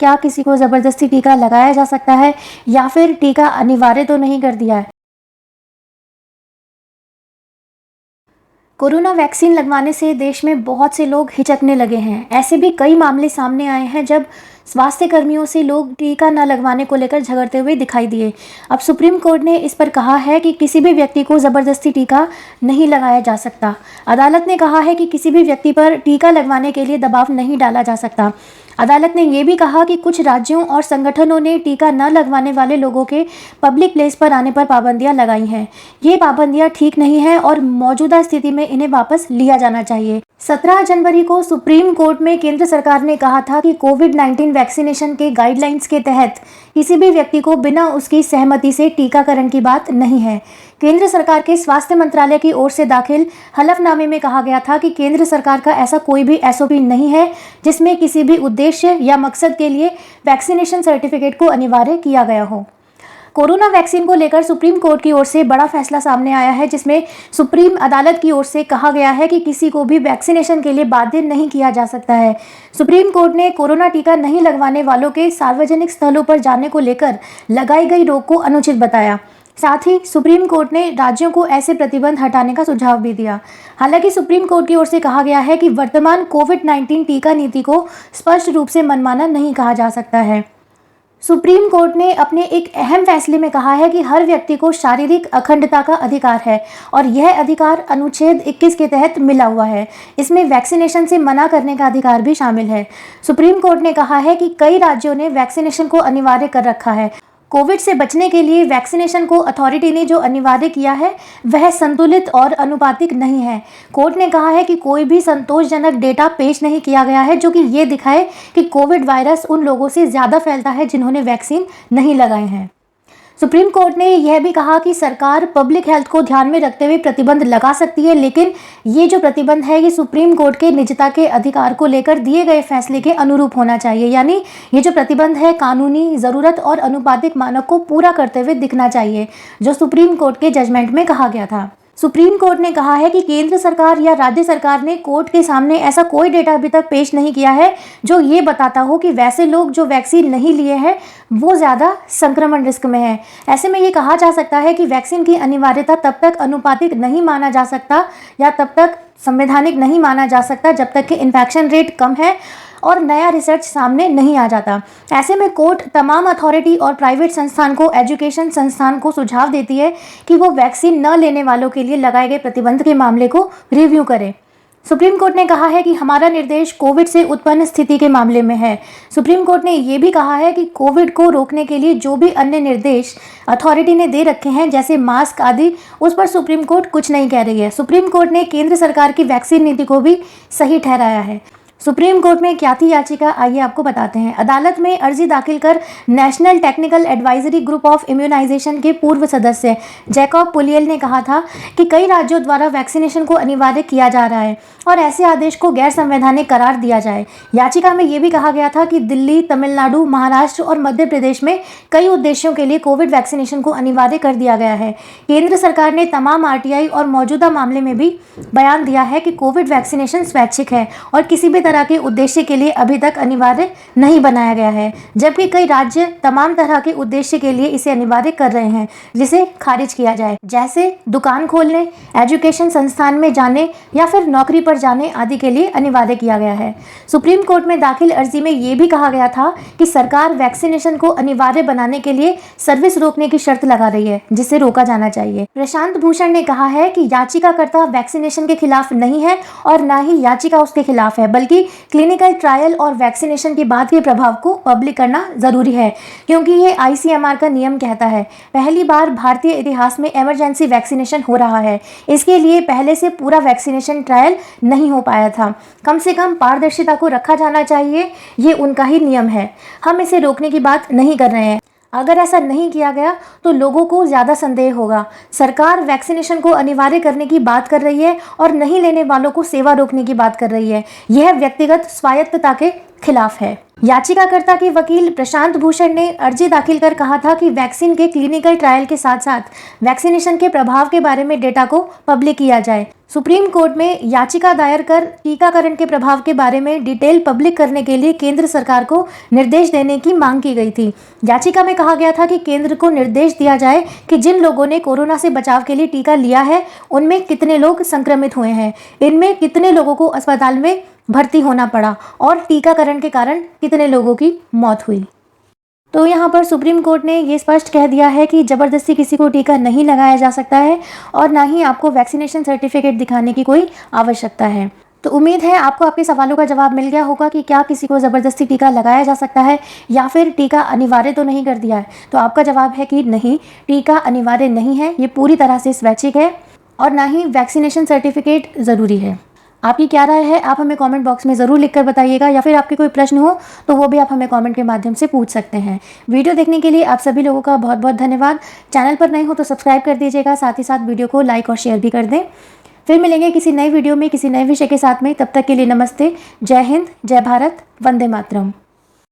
क्या किसी को ज़बरदस्ती टीका लगाया जा सकता है या फिर टीका अनिवार्य तो नहीं कर दिया है? कोरोना वैक्सीन लगवाने से देश में बहुत से लोग हिचकने लगे हैं। ऐसे भी कई मामले सामने आए हैं जब स्वास्थ्य कर्मियों से लोग टीका न लगवाने को लेकर झगड़ते हुए दिखाई दिए। अब सुप्रीम कोर्ट ने इस पर कहा है कि किसी भी व्यक्ति को ज़बरदस्ती टीका नहीं लगाया जा सकता। अदालत ने कहा है कि किसी भी व्यक्ति पर टीका लगवाने के लिए दबाव नहीं डाला जा सकता। अदालत ने यह भी कहा कि कुछ राज्यों और संगठनों ने टीका न लगवाने वाले लोगों के पब्लिक प्लेस पर आने पर पाबंदियां लगाई हैं। ये पाबंदियां ठीक नहीं हैं और मौजूदा स्थिति में इन्हें वापस लिया जाना चाहिए। 17 जनवरी को सुप्रीम कोर्ट में केंद्र सरकार ने कहा था कि कोविड-19 वैक्सीनेशन के गाइडलाइंस के तहत किसी भी व्यक्ति को बिना उसकी सहमति से टीकाकरण की बात नहीं है। केंद्र सरकार के स्वास्थ्य मंत्रालय की ओर से दाखिल हलफनामे में कहा गया था कि केंद्र सरकार का ऐसा कोई भी एसओपी नहीं है जिसमें किसी भी उद्देश्य या मकसद के लिए वैक्सीनेशन सर्टिफिकेट को अनिवार्य किया गया हो। कोरोना वैक्सीन को लेकर सुप्रीम कोर्ट की ओर से बड़ा फैसला सामने आया है, जिसमें सुप्रीम अदालत की ओर से कहा गया है कि किसी को भी वैक्सीनेशन के लिए बाध्य नहीं किया जा सकता है। सुप्रीम कोर्ट ने कोरोना टीका नहीं लगवाने वालों के सार्वजनिक स्थलों पर जाने को लेकर लगाई गई रोक को अनुचित बताया। साथ ही सुप्रीम कोर्ट ने राज्यों को ऐसे प्रतिबंध हटाने का सुझाव भी दिया। हालांकि सुप्रीम कोर्ट की ओर से कहा गया है कि वर्तमान कोविड-19 टीका नीति को स्पष्ट रूप से मनमाना नहीं कहा जा सकता है। सुप्रीम कोर्ट ने अपने एक अहम फैसले में कहा है कि हर व्यक्ति को शारीरिक अखंडता का अधिकार है और यह अधिकार अनुच्छेद 21 के तहत मिला हुआ है। इसमें वैक्सीनेशन से मना करने का अधिकार भी शामिल है। सुप्रीम कोर्ट ने कहा है कि कई राज्यों ने वैक्सीनेशन को अनिवार्य कर रखा है। कोविड से बचने के लिए वैक्सीनेशन को अथॉरिटी ने जो अनिवार्य किया है वह संतुलित और अनुपातिक नहीं है। कोर्ट ने कहा है कि कोई भी संतोषजनक डेटा पेश नहीं किया गया है जो कि ये दिखाए कि कोविड वायरस उन लोगों से ज़्यादा फैलता है जिन्होंने वैक्सीन नहीं लगाए हैं। सुप्रीम कोर्ट ने यह भी कहा कि सरकार पब्लिक हेल्थ को ध्यान में रखते हुए प्रतिबंध लगा सकती है, लेकिन ये जो प्रतिबंध है ये सुप्रीम कोर्ट के निजता के अधिकार को लेकर दिए गए फैसले के अनुरूप होना चाहिए। यानी ये जो प्रतिबंध है कानूनी ज़रूरत और अनुपातिक मानक को पूरा करते हुए दिखना चाहिए, जो सुप्रीम कोर्ट के जजमेंट में कहा गया था। सुप्रीम कोर्ट ने कहा है कि केंद्र सरकार या राज्य सरकार ने कोर्ट के सामने ऐसा कोई डेटा अभी तक पेश नहीं किया है जो ये बताता हो कि वैसे लोग जो वैक्सीन नहीं लिए हैं वो ज़्यादा संक्रमण रिस्क में है। ऐसे में ये कहा जा सकता है कि वैक्सीन की अनिवार्यता तब तक अनुपातिक नहीं माना जा सकता या तब तक संवैधानिक नहीं माना जा सकता जब तक कि इन्फेक्शन रेट कम है और नया रिसर्च सामने नहीं आ जाता। ऐसे में कोर्ट तमाम अथॉरिटी और प्राइवेट संस्थान को एजुकेशन संस्थान को सुझाव देती है कि वो वैक्सीन न लेने वालों के लिए लगाए गए प्रतिबंध के मामले को रिव्यू करे। सुप्रीम कोर्ट ने कहा है कि हमारा निर्देश कोविड से उत्पन्न स्थिति के मामले में है। सुप्रीम कोर्ट ने ये भी कहा है कि कोविड को रोकने के लिए जो भी अन्य निर्देश अथॉरिटी ने दे रखे हैं जैसे मास्क आदि, उस पर सुप्रीम कोर्ट कुछ नहीं कह रही है। सुप्रीम कोर्ट ने केंद्र सरकार की वैक्सीन नीति को भी सही ठहराया है। सुप्रीम कोर्ट में क्या थी याचिका, आइए आपको बताते हैं। अदालत में अर्जी दाखिल कर national technical advisory group of immunization के पूर्व सदस्य जैकब पुलियल ने कहा था कि कई राज्यों द्वारा वैक्सीनेशन को अनिवार्य किया जा रहा है और ऐसे आदेश को गैर संवैधानिक करार दिया जाए। याचिका में यह भी कहा गया था कि दिल्ली, तमिलनाडु, महाराष्ट्र और मध्य प्रदेश में कई उद्देश्यों के लिए कोविड वैक्सीनेशन को अनिवार्य कर दिया गया है। केंद्र सरकार ने तमाम आरटीआई और मौजूदा मामले में भी बयान दिया है कि कोविड वैक्सीनेशन स्वैच्छिक है और किसी भी तरह के उद्देश्य के लिए अभी तक अनिवार्य नहीं बनाया गया है, जबकि कई राज्य तमाम तरह के उद्देश्य के लिए इसे अनिवार्य कर रहे हैं जिसे खारिज किया जाए, जैसे दुकान खोलने, एजुकेशन संस्थान में जाने या फिर नौकरी पर जाने आदि के लिए अनिवार्य किया गया है। सुप्रीम कोर्ट में दाखिल अर्जी में यह भी कहा गया था कि सरकार वैक्सीनेशन को अनिवार्य बनाने के लिए सर्विस रोकने की शर्त लगा रही है, जिसे रोका जाना चाहिए। प्रशांत भूषण ने कहा है कि याचिकाकर्ता वैक्सीनेशन के खिलाफ नहीं है और न ही याचिका उसके खिलाफ है, बल्कि क्लिनिकल ट्रायल और वैक्सीनेशन के बाद के प्रभाव को पब्लिक करना जरूरी है, क्योंकि ये आईसीएमआर का नियम कहता है। पहली बार भारतीय इतिहास में इमरजेंसी वैक्सीनेशन हो रहा है। इसके लिए पहले से पूरा वैक्सीनेशन ट्रायल नहीं हो पाया था। कम से कम पारदर्शिता को रखा जाना चाहिए, ये उनका ही नियम है। हम इसे रोकने की बात नहीं कर रहे हैं। अगर ऐसा नहीं किया गया तो लोगों को ज़्यादा संदेह होगा। सरकार वैक्सीनेशन को अनिवार्य करने की बात कर रही है और नहीं लेने वालों को सेवा रोकने की बात कर रही है। यह व्यक्तिगत स्वायत्तता के खिलाफ है। याचिकाकर्ता के वकील प्रशांत भूषण ने अर्जी दाखिल कर कहा था कि वैक्सीन के क्लिनिकल ट्रायल के साथ साथ वैक्सीनेशन के प्रभाव के बारे में डेटा को पब्लिक किया जाए। सुप्रीम कोर्ट में याचिका दायर कर टीकाकरण के प्रभाव के बारे में डिटेल पब्लिक करने के लिए केंद्र सरकार को निर्देश देने की मांग की गई थी। याचिका में कहा गया था कि केंद्र को निर्देश दिया जाए कि जिन लोगों ने कोरोना से बचाव के लिए टीका लिया है उनमें कितने लोग संक्रमित हुए हैं, इनमें कितने लोगों को अस्पताल में भर्ती होना पड़ा और टीकाकरण के कारण कितने लोगों की मौत हुई। तो यहाँ पर सुप्रीम कोर्ट ने ये स्पष्ट कह दिया है कि ज़बरदस्ती किसी को टीका नहीं लगाया जा सकता है और ना ही आपको वैक्सीनेशन सर्टिफिकेट दिखाने की कोई आवश्यकता है। तो उम्मीद है आपको आपके सवालों का जवाब मिल गया होगा कि क्या किसी को ज़बरदस्ती टीका लगाया जा सकता है या फिर टीका अनिवार्य तो नहीं कर दिया है। तो आपका जवाब है कि नहीं, टीका अनिवार्य नहीं है, ये पूरी तरह से स्वैच्छिक है और ना ही वैक्सीनेशन सर्टिफिकेट ज़रूरी है। आपकी क्या राय है आप हमें कमेंट बॉक्स में ज़रूर लिखकर बताइएगा, या फिर आपके कोई प्रश्न हो तो वो भी आप हमें कमेंट के माध्यम से पूछ सकते हैं। वीडियो देखने के लिए आप सभी लोगों का बहुत बहुत धन्यवाद। चैनल पर नए हो तो सब्सक्राइब कर दीजिएगा, साथ ही साथ वीडियो को लाइक और शेयर भी कर दें। फिर मिलेंगे किसी नई वीडियो में किसी नए विषय के साथ में। तब तक के लिए नमस्ते, जय हिंद, जय भारत, वंदे मातरम।